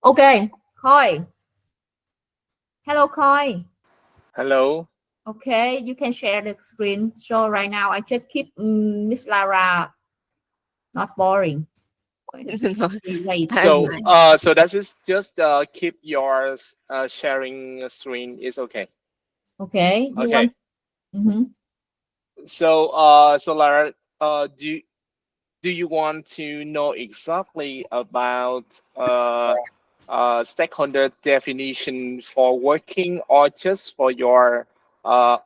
Okay, Koi. Hello, Koi. Hello. Okay, you can share the screen. So right now, I just keep Miss Lara not boring. No, Wait, So, I'm so that is just keep your sharing screen is okay. okay. You Okay. want? Mm-hmm. So, so Lara, do you want to know exactly about stakeholder definition for working, or just for your uh,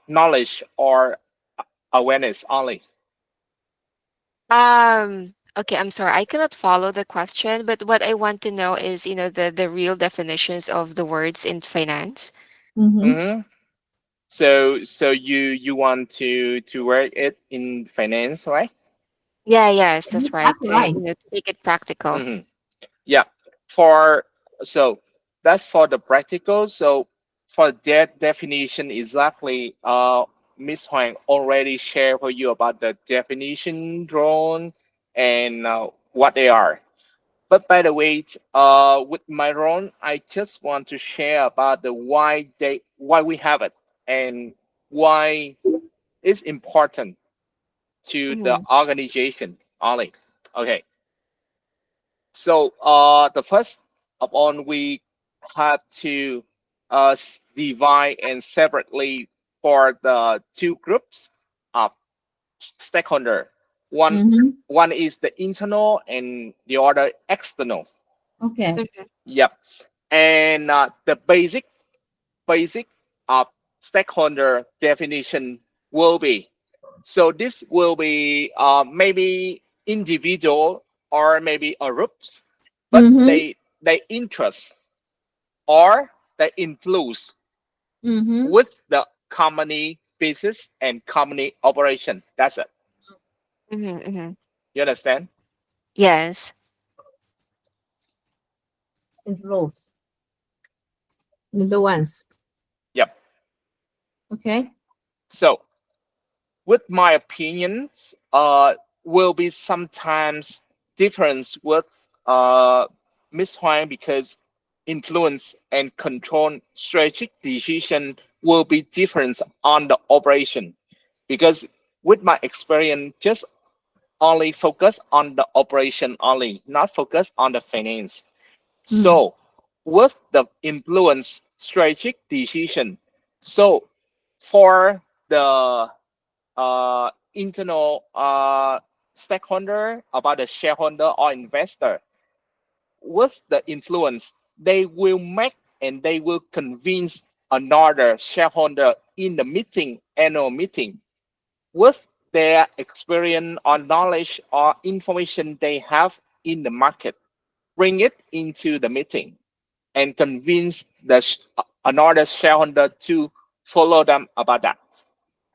knowledge or awareness only? okay, I'm sorry. I cannot follow the question, but what I want to know is, the real definitions of the words in finance. Mm-hmm. Mm-hmm. So you want to work it in finance, right? Yeah, yes, that's right. That's right. To make it practical. Mm-hmm. Yeah. For so that's for the practical. So for that definition exactly, Miss Huang already shared for you about the definition drone and what they are. But by the way, with my drone, I just want to share about the why we have it and why it's important to the Mm-hmm. organization only. Okay. So the first of all, we have to divide and separately for the two groups of stakeholder. One Mm-hmm. one is the internal and the other external. Okay. Yep. And the basic of stakeholder definition will be, so this will be maybe individual or maybe a groups, but Mm-hmm. they interest or they influence Mm-hmm. with the company business and company operation. That's it. Mm-hmm. Mm-hmm. You understand? Yes. Influence. Influence. Yep. Okay. So with my opinions, will be sometimes difference with Miss Huang, because influence and control strategic decision will be different on the operation. Because with my experience, just only focus on the operation only, not focus on the finance. Mm. So with the influence strategic decision, so for the internal stakeholder, about the shareholder or investor, with the influence, they will make and they will convince another shareholder in the annual meeting, with their experience or knowledge or information they have in the market, bring it into the meeting and convince another shareholder to follow them about that.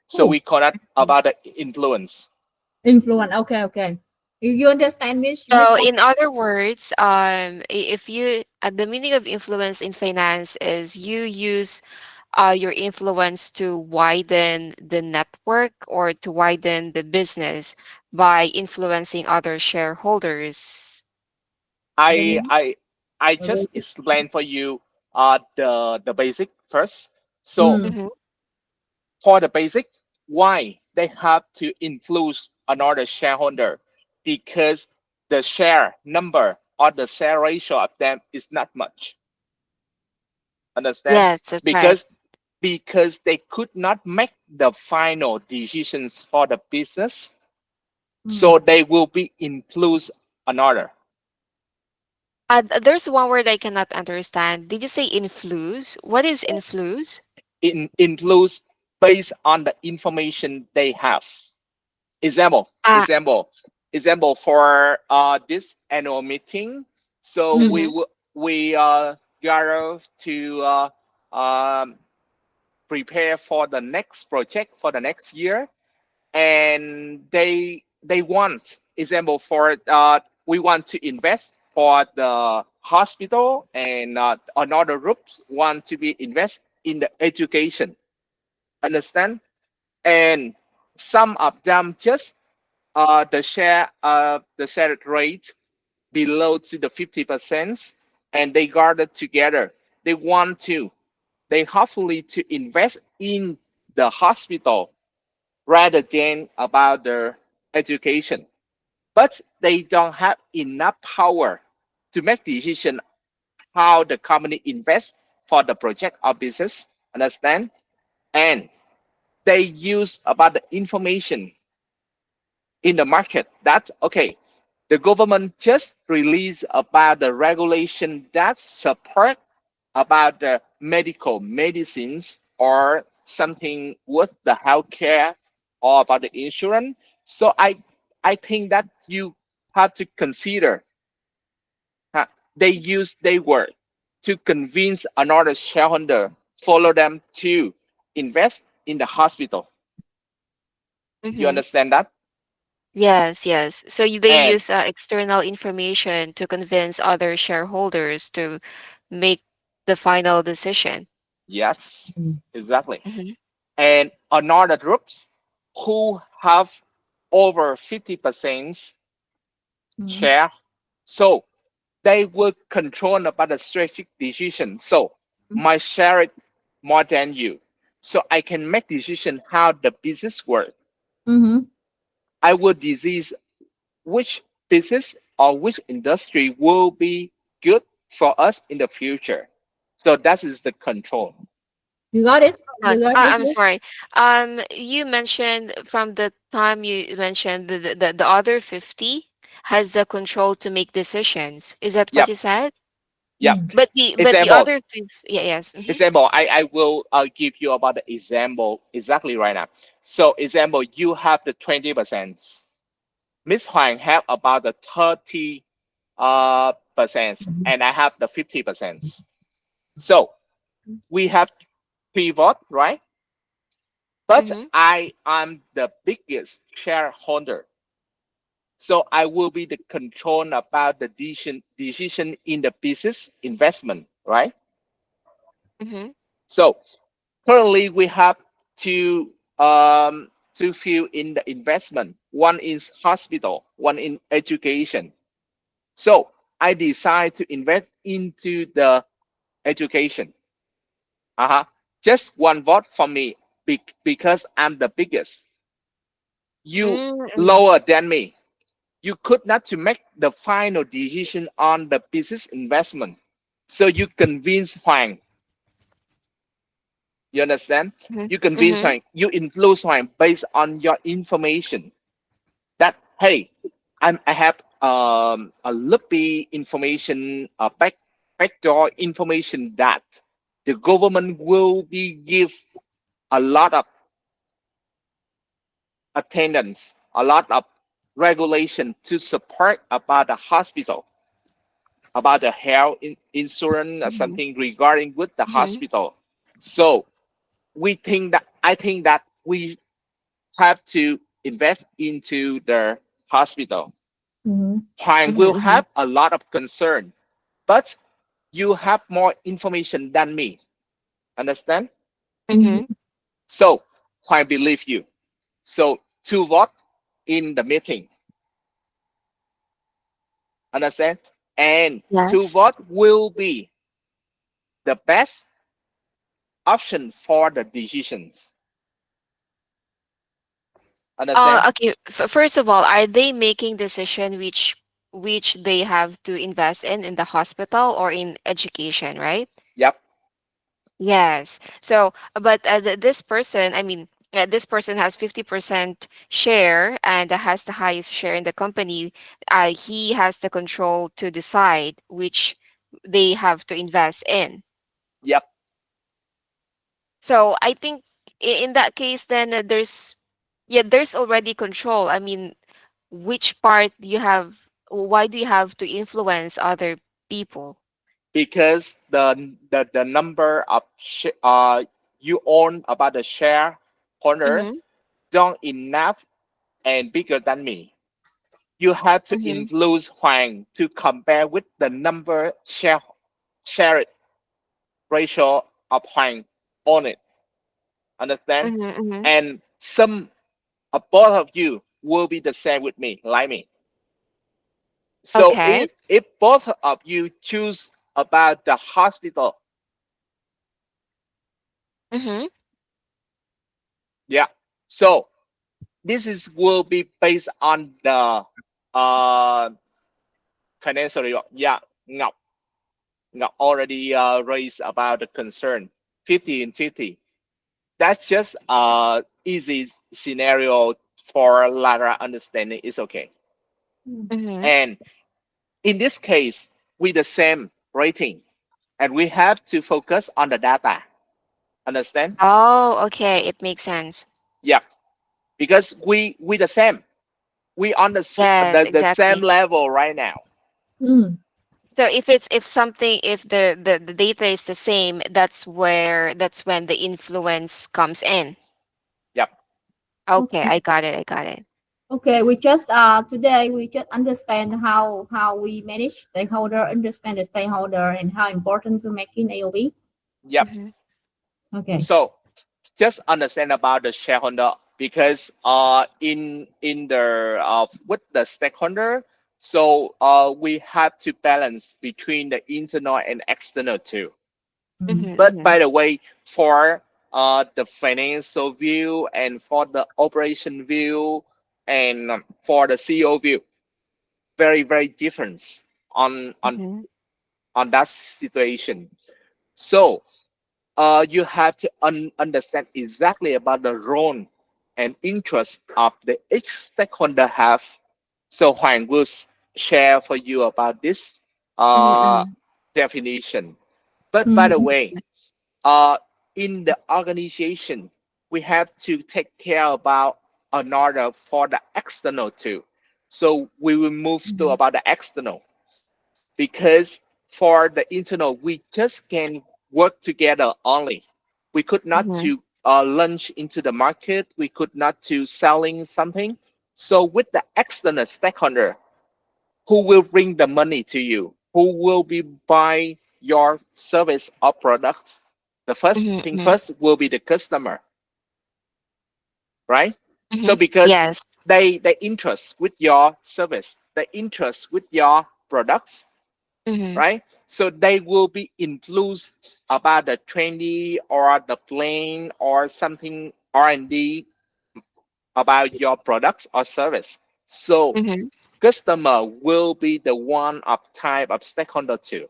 So Oh, we call that about the influence. influence. Okay, okay. You understand, Miss? So, in other words, if you the meaning of influence in finance is you use your influence to widen the network or to widen the business by influencing other shareholders. I Then, I I uh, just explain for you the basic first. So mm, Mm-hmm. for the basic, why they have to influence another shareholder? Because the share number or the share ratio of them is not much. Understand? Yes, that's right. Because they could not make the final decisions for the business, mm. so they will be influence another. There's one word I cannot understand. Did you say influence? What is influence? Influence based on the information they have. Example, Ah, example, example for this annual meeting. So Mm. mm-hmm. we gather to um, prepare for the next project for the next year, and they want, example, for we want to invest for the hospital, and another groups want to be invest in the education. Understand? And some of them just the share rate below to the 50%, and they gathered together. They want to, they hopefully to invest in the hospital rather than about their education. But they don't have enough power to make decision how the company invests for the project or business. Understand? And they use about the information in the market that okay, the government just released about the regulation that support about the medical medicines or something with the healthcare or about the insurance. So I think that you have to consider huh, they use their word to convince another shareholder follow them to invest in the hospital. You Mm-hmm. understand that? Yes, yes. So they And use external information to convince other shareholders to make the final decision. yes, exactly. Mm-hmm. And another groups who have over 50% Mm-hmm. share. So they will control about the strategic decision. So my share it more than you. So I can make decision how the business work. Mm-hmm. I will disease which business or which industry will be good for us in the future. So that is the control. You got it? You got this? I'm sorry. You mentioned from the time you mentioned the other 50 has the control to make decisions. Is that what Yep, you said? yep. Mm. But the Example, other 50, yeah, yes. Mm-hmm. example. I will give you about the example exactly right now. So example, you have the 20%. Miss Huang have about the 30 percent, and I have the 50%. So we have three vote, right? But Mm-hmm. I am the biggest shareholder. So I will be the control about the decision in the business investment, right? Mm-hmm. So currently we have two field in the investment. One is hospital, one in education. So I decide to invest into the education. Uh-huh. Just one vote for me because I'm the biggest. You Mm-hmm. lower than me. You could not to make the final decision on the business investment. So you convince Huang. You understand? You convince Mm-hmm. Huang. You influence Huang based on your information. That hey, I have a loopy information, a backdoor information that the government will be give a lot of attendance, a lot of regulation to support about the hospital, about the health insurance or Mm-hmm. something regarding with the Mm-hmm. hospital. So we think that I think that we have to invest into the hospital. Mm-hmm. Huang will Mm-hmm. have a lot of concern, but you have more information than me. Understand? Mm-hmm. So Huang believe you. So two vote in the meeting. Understand? And two Yes. vote will be the best option for the decisions. Understand? Okay. First of all, are they making decision which they have to invest in the hospital or in education, right? Yep. Yes. So, but this person, I mean, this person has 50% share and has the highest share in the company. He has the control to decide which they have to invest in. Yep. So, I think in that case, then yeah, there's already control. I mean, which part you have, why do you have to influence other people? Because the number of you own about the shareholder Mm-hmm. don't enough and bigger than me. You have to Mm-hmm. influence Huang to compare with the number share ratio of Huang on it. Understand? Mm-hmm. Mm-hmm. And some of both of you will be the same with me, like me. So Okay. if both of you choose about the hospital. Mm-hmm. Yeah. So this is will be based on the uh financial reward. Yeah, Ngọc, Ngọc already raised about the concern 50 and 50. That's just easy scenario for Lara understanding is okay. Mm. Mm-hmm. And in this case, with the same rating, and we have to focus on the data. Understand? Oh, okay. It makes sense. Yeah, because we the same. We on Yes, the same exactly. level right now. Mm. So if the data is the same, that's when the influence comes in. Yep. Okay, Okay. I got it. I got it. Okay, we just today we just understand how we manage stakeholder, understand the stakeholder, and how important to making AOP. Yep. Mm-hmm. Okay. So just understand about the shareholder because in the with the stakeholder, so we have to balance between the internal and external too. Mm. Mm-hmm. But Mm-hmm. by the way, for the financial view and for the operation view and for the CEO view, very very different on on Mm-hmm. on that situation. So you have to understand exactly about the role and interest of the each stakeholder have. So Hoàng will share for you about this uh, Mm-hmm. definition. But by the Mm. way, uh, in the organization, we have to take care about another for the external too. So we will move to Mm. about the external because for the internal, we just can work together only. We could not Mm-hmm. to launch into the market. We could not to selling something. So with the external stakeholder, who will bring the money to you? Who will be buy your service or products? The first thing Mm-hmm. first will be the customer, right? Mm-hmm. So because Yes. they interest with your service, they interest with your products, Mm-hmm. right? So they will be influenced about the trendy or the plan or something R&D about your products or service. So Mm-hmm. customer will be the one of type of stakeholder too,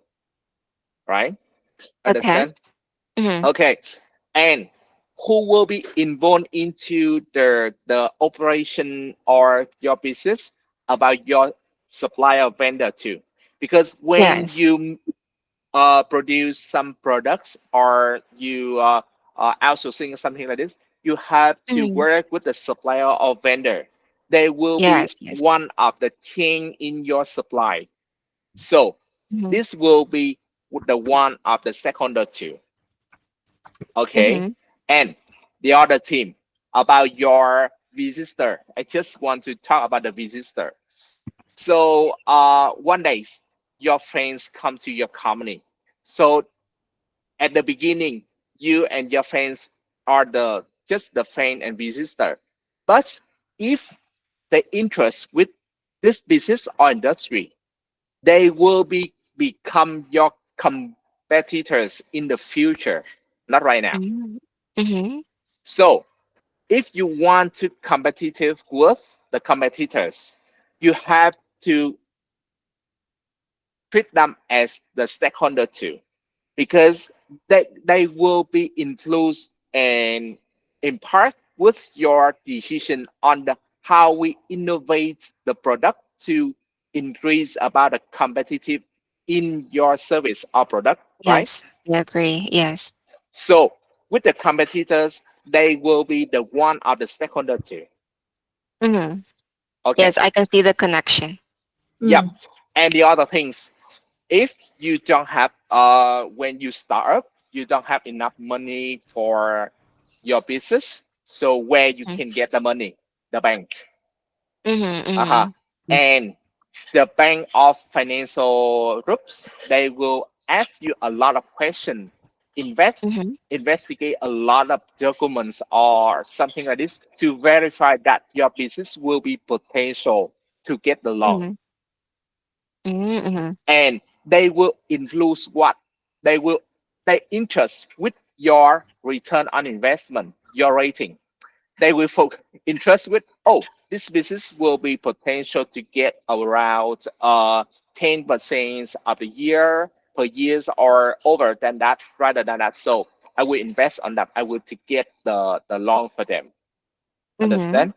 right? Okay. Understand? Mm-hmm. Okay. And who will be involved into the operation or your business about your supplier vendor too. Because when Yes. you produce some products or you outsourcing something like this, you have to Mm-hmm. work with the supplier or vendor. They will be Yes. Yes. one of the king in your supply. So Mm-hmm. this will be the one of the stakeholder too. Okay. Mm-hmm. And the other team about your visitor. I just want to talk about the visitor. So one day your friends come to your company. So at the beginning, you and your friends are the just the friend and visitor. But if they interest with this business or industry, they will become your competitors in the future, not right now. Mm-hmm. Mm-hmm. So if you want to competitive with the competitors, you have to treat them as the stakeholder too, because they will be influenced and impact with your decision on the how we innovate the product to increase about the competitive in your service or product, right? Yes. I agree. Yes. So with the competitors, they will be the one of the stakeholder too. Mm-hmm. Okay. Yes, I can see the connection. Yep. Mm. And the other things, if you don't have when you start up, you don't have enough money for your business, so where you Mm-hmm. can get the money? The bank. Mm-hmm. Uh-huh. Mm-hmm. And the bank of financial groups, they will ask you a lot of questions, Mm-hmm. investigate a lot of documents or something like this to verify that your business will be potential to get the loan. Mm-hmm. Mm-hmm. And they will influence what? They will they interest with your return on investment, your rating. They will focus interest with, oh, this business will be potential to get around 10% of the year per years or over than that, rather than that. So I will invest on that. I will to get the loan for them. Mm-hmm. Understand?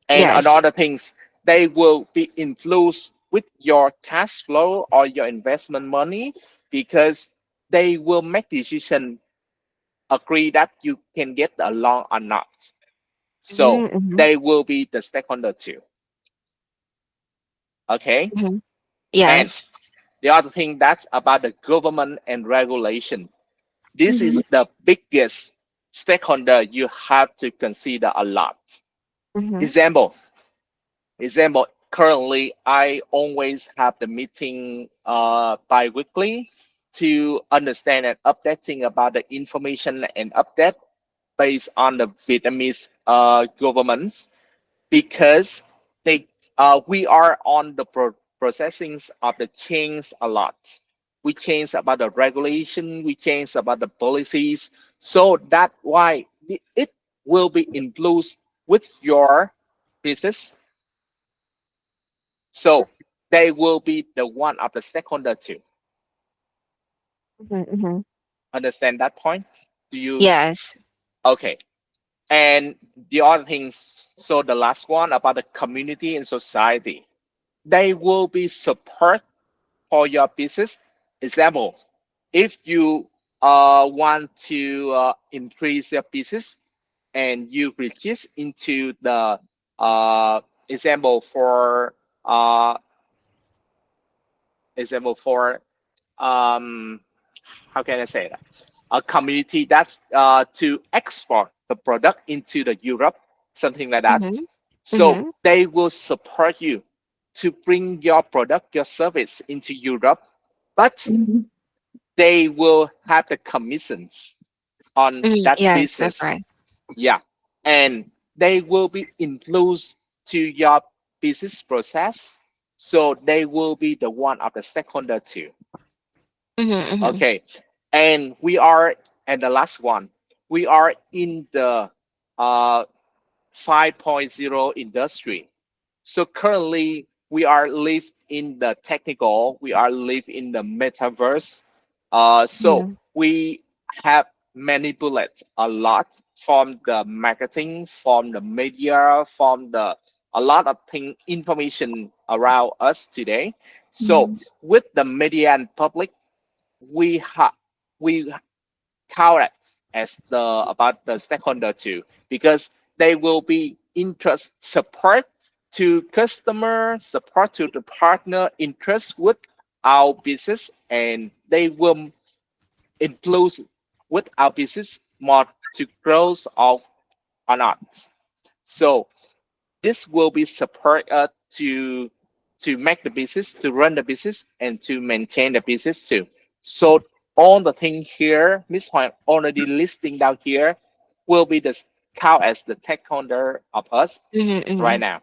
And Yes. another things, they will be influenced with your cash flow or your investment money, because they will make decision agree that you can get a loan or not. So Mm-hmm. they will be the stakeholder too. Okay. Mm-hmm. And Yes. the other thing, that's about the government and regulation. This Mhm. is the biggest stakeholder you have to consider a lot. Mm-hmm. Example, currently I always have the meeting bi-weekly to understand and updating about the information and update based on the Vietnamese governments, because they we are on the processing of the change a lot. We change about the regulation, we change about the policies, so that why it will be influenced with your business. So they will be the one of the stakeholder too. Mm-hmm. Mm-hmm. Understand that point? Do you? Yes. Okay. And the other things, so the last one about the community and society, they will be support for your business. Example, if you want to increase your business and you register into the example for uh, example for um, how can I say that? A community that's to export the product into the Europe, something like that. Mm-hmm. So Mm-hmm. they will support you to bring your product, your service into Europe, but Mhm. they will have the commissions on Mm-hmm. that Yes, that's business. right. Yeah. And they will be influenced to your business process. So they will be the one of the stakeholder too. Mm-hmm. Mm-hmm. Okay. And we are, and the last one, we are in the uh, 5.0 industry. So currently, we are live in the technical, we are live in the metaverse. So Mm-hmm. we have manipulate a lot from the marketing, from the media, from the a lot of thing information around us today. So Mhm. with the media and public, we count it as the about the stakeholder too, because they will be interest support to customer, support to the partner interest with our business, and they will influence with our business more to growth of or not. So this will be support us to make the business, to run the business, and to maintain the business too. So all the thing here, Miss Huang already listing down here, will be the count as the stakeholder of us Mm-hmm. right Mm-hmm. now.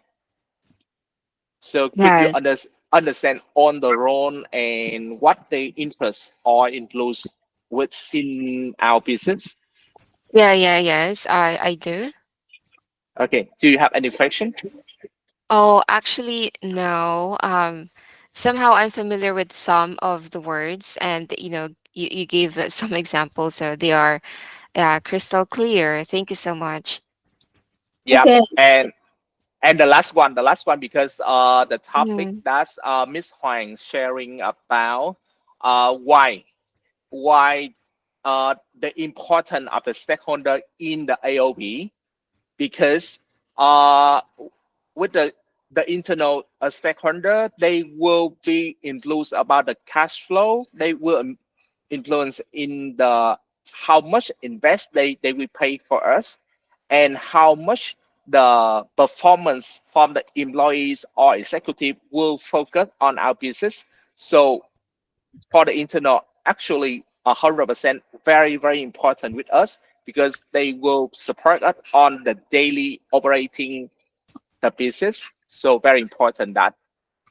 So could you Yes. understand on the role and what the interest or influence within our business? Yeah, yeah, yes, I do. Okay. Do you have any question? Oh, actually, no. Somehow I'm familiar with some of the words, and you gave some examples, so they are crystal clear. Thank you so much. Yeah. Okay. And the last one, because the topic Mm-hmm. that's Miss Huang sharing about why the importance of the stakeholder in the AOP, because uh, with the internal stakeholder, they will be influenced about the cash flow. They will influence in the how much invest they will pay for us, and how much the performance from the employees or executive will focus on our business. So for the internal, actually 100% very important with us, because they will support us on the daily operating the business. So very important that.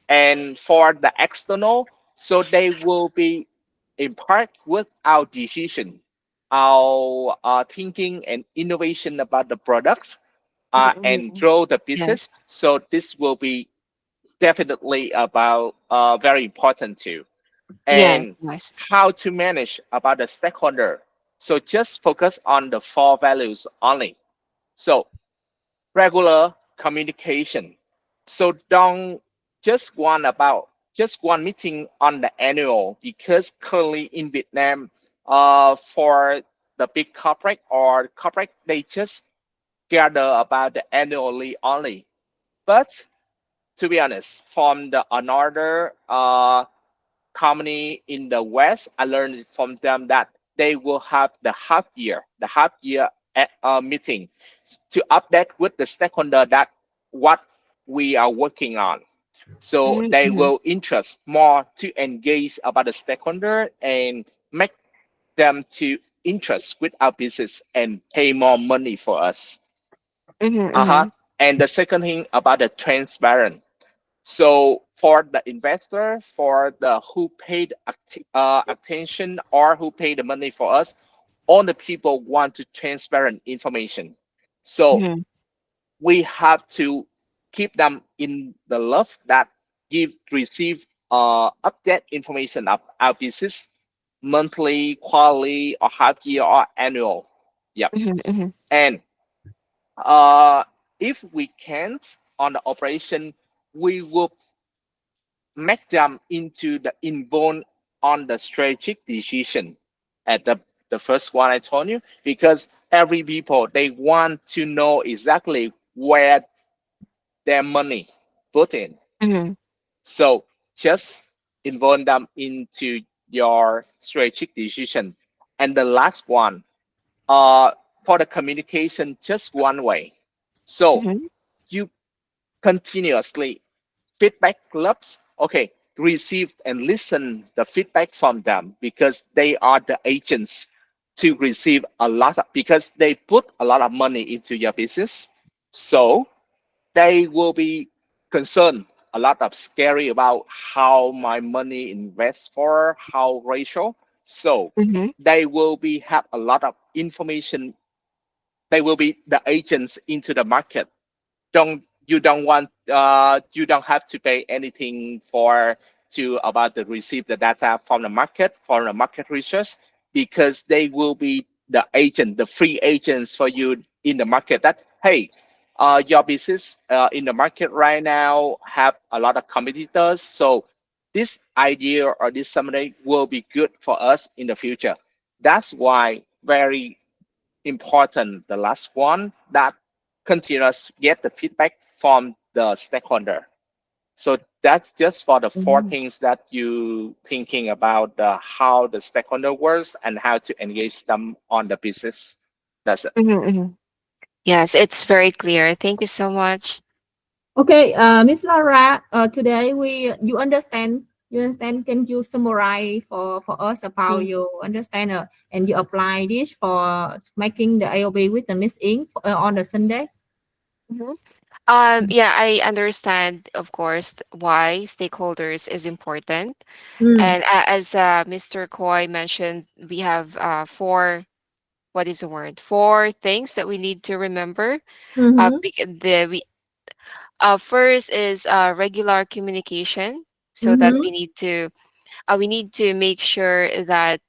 And for the external, So they will be impact with our decision, our thinking and innovation about the products, and Mm-hmm. grow the business. Yes. So this will be definitely about very important too. Yes. And Yes. how to manage about the stakeholder. So just focus on the four values only. So regular communication. So don't just one meeting on the annual, because currently in Vietnam, for the big corporate or corporate, they just gather about the annually only. But to be honest, from the another company in the West, I learned from them that they will have the half year meeting to update with the stakeholder that what we are working on. So they Mm-hmm. will interest more to engage about the stakeholder and make them to interest with our business and pay more money for us. Uh-huh. Mm-hmm. And the second thing about the transparent. So for the investor, for the who paid attention or who paid the money for us, all the people want to transparent information. So Mm-hmm. we have to keep them in the love that give receive update information of our business monthly, quarterly, or half year or annual. Yep. Mm-hmm. And uh, if we can't on the operation, we will make them into the involved on the strategic decision at the first one I told you, because every people they want to know exactly where their money put in. Mm-hmm. So just involve them into your strategic decision. And the last one, uh, for the communication, just one way. So Mm-hmm. you continuously feedback loops. Okay, receive and listen the feedback from them, because they are the agents to receive a lot of, because they put a lot of money into your business. So they will be concerned a lot of scary about how my money invests for how ratio. So Mm-hmm. they will be have a lot of information. They will be the agents into the market. You don't have to pay anything for to about the receive the data from the market for the market research, because they will be the agent, the free agents for you in the market, that hey, your business in the market right now have a lot of competitors, so this idea or this something will be good for us in the future. That's why very important, the last one, that continuous get the feedback from the stakeholder. So that's just for the four Mm-hmm. things that you thinking about how the stakeholder works and how to engage them on the business. That's it. Mm-hmm. Yes, it's very clear. Thank you so much. Okay, Miss Laura, today you understand, can you summarize for us about Mm-hmm. you understand and you apply this for making the AOB with the Miss Ink on the Sunday? Yeah, I understand, of course, why stakeholders is important. Mm. And as Mr. Coy mentioned, we have what is the word? Four things that we need to remember. Mm-hmm. First is regular communication, so that Mm-hmm. we need to make sure that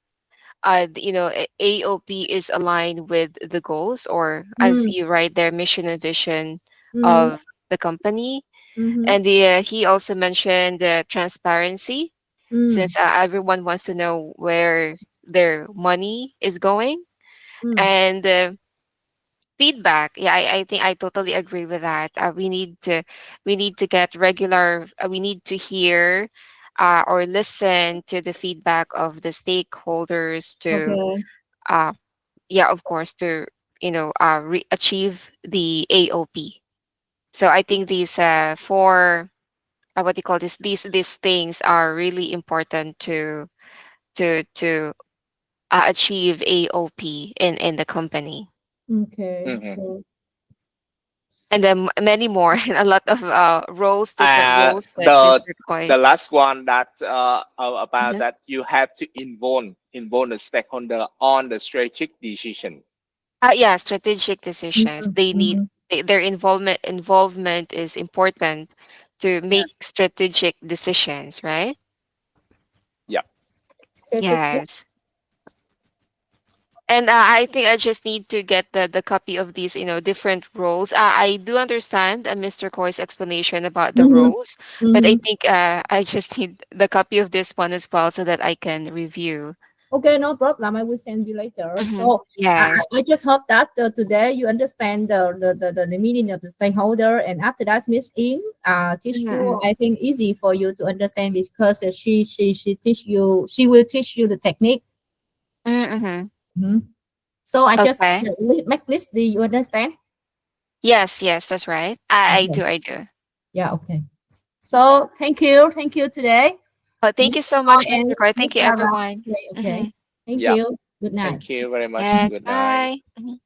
AOP is aligned with the goals, or as Mm. you write their mission and vision Mm-hmm. of the company. Mm-hmm. And he also mentioned the transparency, Mm. since everyone wants to know where their money is going. Mm. And feedback, yeah, I think I totally agree with that. We need to get regular, we need to hear or listen to the feedback of the stakeholders to Okay. uh yeah, of course, to achieve the AOP. So I think these four, what do you call this, these things are really important to achieve AOP in the company. Okay. Mhm. Okay. And then many more, and a lot of roles, different Uh, roles that the Mr. Koi. the last one that about Mhm. that you have to involve the stakeholder on the strategic decision. Yeah, strategic decisions. Mhm, They need mhm. their involvement is important to Yeah. make strategic decisions, right? Yeah. Strategic. Yes. And I think I just need to get the copy of these, different roles. I do understand Mr. Koi's explanation about the Mhm, roles, but I mhm. think I just need the copy of this one as well so that I can review. Okay, no problem. I will send you later. Hmm. So Yes. I just hope that today you understand the meaning of the stakeholder, and after that, Miss In teach you. Mm-hmm. I think easy for you to understand because she teach you. She will teach you the technique. Mm-hmm. Mhm. So I just Okay. make list. Do you understand? Yes, yes, that's right. I Okay. do, I do. Yeah. Okay. So thank you today, Well, thank Miss you so Roy much, and Mr. Car. Miss Thank you, Sarah. everyone. Okay. Okay. Mm-hmm. Thank Yeah. you. Good night. Thank you very much. Yes, Good night. bye. Mhm.